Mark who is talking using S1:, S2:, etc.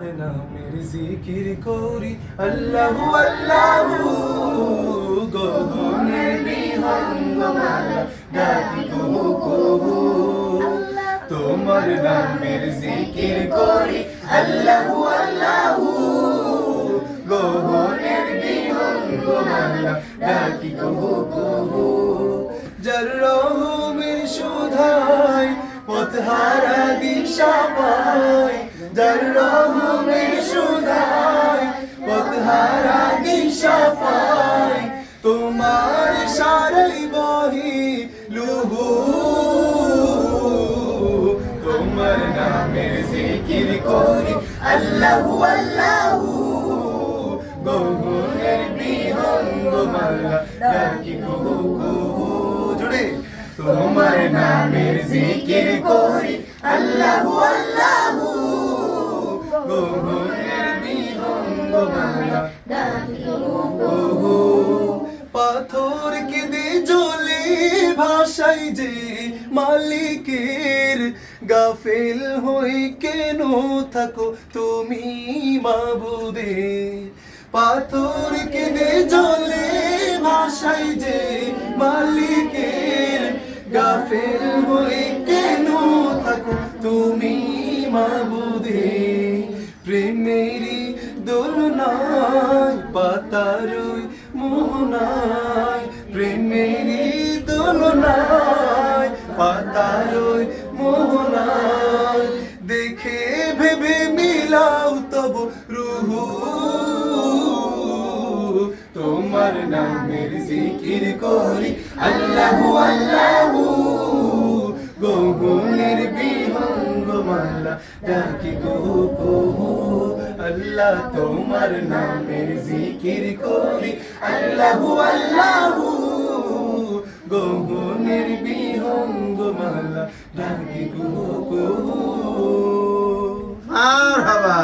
S1: নামের জিকির করি আল্লাহু আল্লাহু গগনের বিহঙ্গমালা ডাকি কুহু কুহু তোমার নামের জিকির করি আল্লাহু আল্লাহু গগনের বিহঙ্গমালা ডাকি কুহু কুহু যার রহমের সুধায় পথহারা দিশা পায় যার রহমের সুধায় পথহারা দিশা পায় তোমার সারাই বহি লুহু তোমার নামের জিকির করি আল্লাহু আল্লাহু গগনের বিহঙ্গমালা ডাকি কুহু কুহু জুড়ে তোমার নামের জিকির করি আল্লাহু আল্লাহু গগনের বিহঙ্গমালা ডাকি কুহু কুহু পাথর কেঁদে জ্বলে ভাষাই যে মালিকের গাফেল হই কেন থাকো তুমি মাবুদের পাথর কেঁদে জ্বলে ভাষাই যে মালিকের গাফেল হই কেন থাকো তুমি মাবুদের প্রেমেরই দোলনায় পাতারই মোহনায় প্রেমেরই দোলনায় পাতারই মোহনায় দেখে ভেবে মিলাও তব রুহু তোমার নামের জিকির করি আল্লাহু আল্লাহু গগনের বিহঙ্গমালা ডাকি কুহু কুহু আল্লাহ তোমার নামের জিকির করি আল্লাহু আল্লাহু গগনের বিহঙ্গমালা ডাকি কুহু কুহু।
S2: মারহাবা।